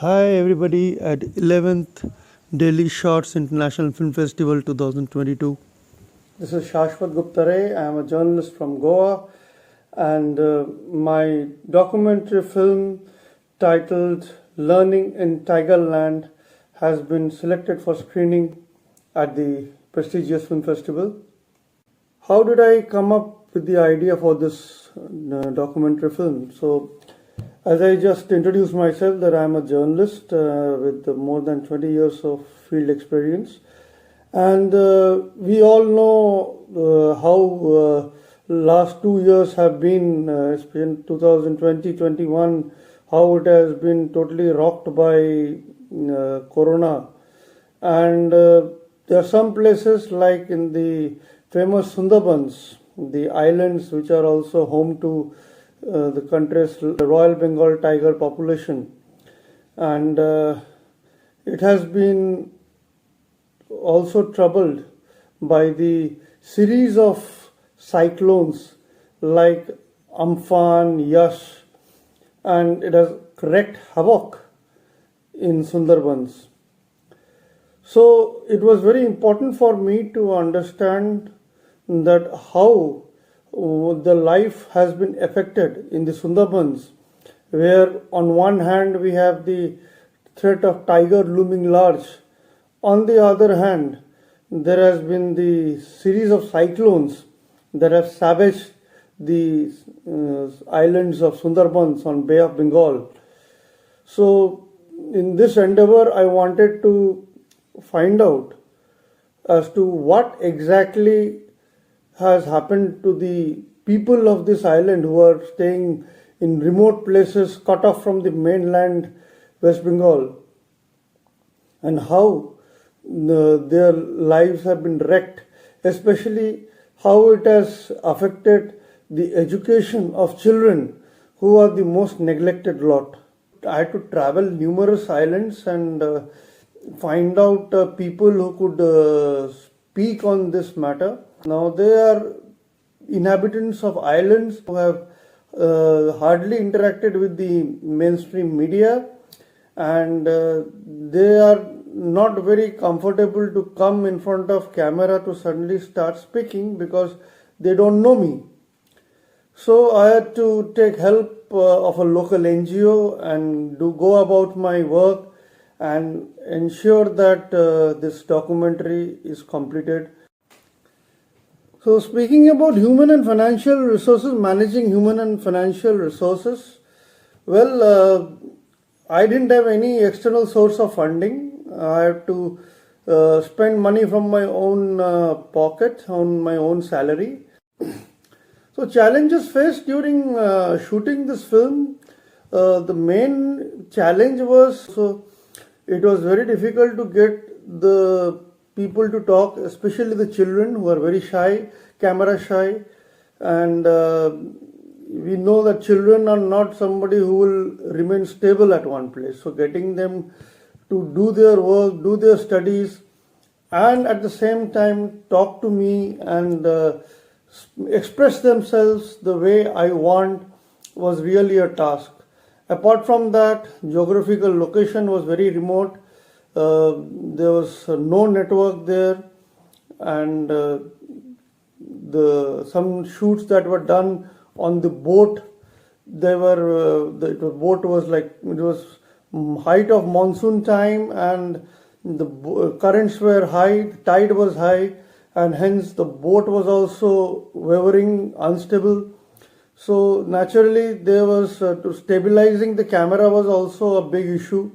Hi everybody at 11th Delhi Shorts International Film Festival 2022. This is Shashwat Gupta. I am a journalist from Goa, and my documentary film titled Learning in Tiger Land has been selected for screening at the prestigious film festival. How did I come up with the idea for this documentary film? So, as I just introduced myself, that I am a journalist with more than 20 years of field experience, and we all know how last 2 years have been, especially 2020-21, how it has been totally rocked by Corona, and there are some places like in the famous Sundarbans, the islands which are also home to the country's Royal Bengal tiger population, and it has been also troubled by the series of cyclones like Amphan, Yash, and it has wreaked havoc in Sundarbans. So it was very important for me to understand that how the life has been affected in the Sundarbans, where on one hand we have the threat of tiger looming large. On the other hand, there has been the series of cyclones that have savaged the islands of Sundarbans on Bay of Bengal. So in this endeavor, I wanted to find out as to what exactly has happened to the people of this island who are staying in remote places cut off from the mainland West Bengal, and how their lives have been wrecked, especially how it has affected the education of children who are the most neglected lot. I had to travel numerous islands and find out people who could speak on this matter. Now they are inhabitants of islands who have hardly interacted with the mainstream media, and they are not very comfortable to come in front of camera to suddenly start speaking because they don't know me. So I had to take help of a local NGO and go about my work and ensure that this documentary is completed. So speaking about human and financial resources, managing human and financial resources, well, I didn't have any external source of funding. I had to spend money from my own pocket, on my own salary. So challenges faced during shooting this film, the main challenge was, it was very difficult to get the people to talk, especially the children who are very shy, camera shy, and we know that children are not somebody who will remain stable at one place. So getting them to do their work, do their studies, and at the same time talk to me and express themselves the way I want was really a task. Apart from that, geographical location was very remote. There was no network there, and some shoots that were done on the boat, they were the boat was like, it was height of monsoon time, and the currents were high, the tide was high, and hence the boat was also wavering, unstable. So naturally there was to stabilizing the camera was also a big issue.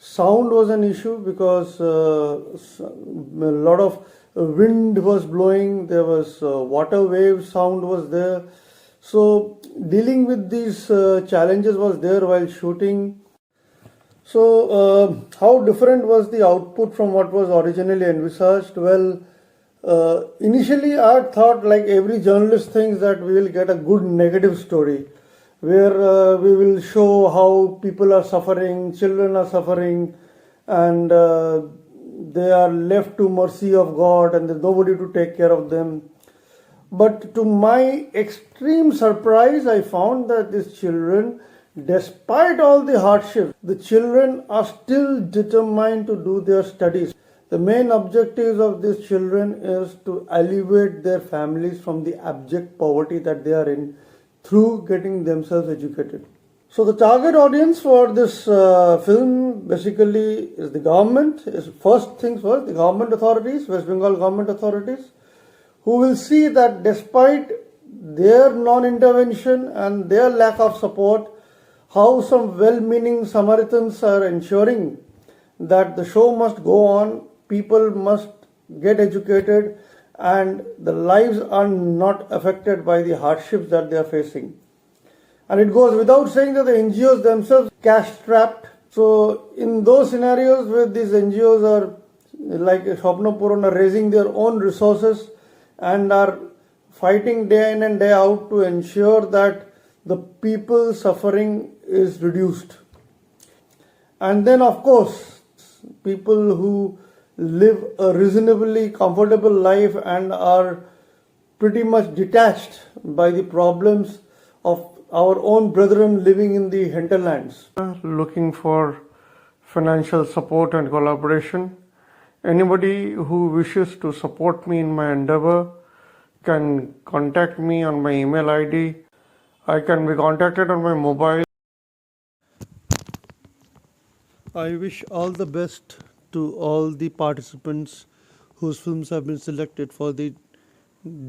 Sound was an issue because a lot of wind was blowing, there was water wave sound was there. So dealing with these challenges was there while shooting. So how different was the output from what was originally envisaged? Well, initially I thought, like every journalist thinks, that we will get a good negative story where we will show how people are suffering, children are suffering, and they are left to mercy of God and there's nobody to take care of them. But to my extreme surprise, I found that these children Despite all the hardships, the children are still determined to do their studies. The main objectives of these children is to alleviate their families from the abject poverty that they are in through getting themselves educated. So the target audience for this film basically is the government. Is first things first, the government authorities, West Bengal government authorities, who will see that despite their non-intervention and their lack of support, how some well-meaning Samaritans are ensuring that the show must go on, people must get educated, and the lives are not affected by the hardships that they are facing. And it goes without saying that the NGOs themselves cash strapped. So in those scenarios where these NGOs are like Shopno Puran are raising their own resources and are fighting day in and day out to ensure that the people suffering is reduced. And then of course, people who live a reasonably comfortable life and are pretty much detached by the problems of our own brethren living in the hinterlands. Looking for financial support and collaboration. Anybody who wishes to support me in my endeavor can contact me on my email ID. I can be contacted on my mobile. I wish all the best to all the participants whose films have been selected for the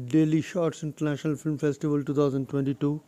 Delhi Shorts International Film Festival 2022.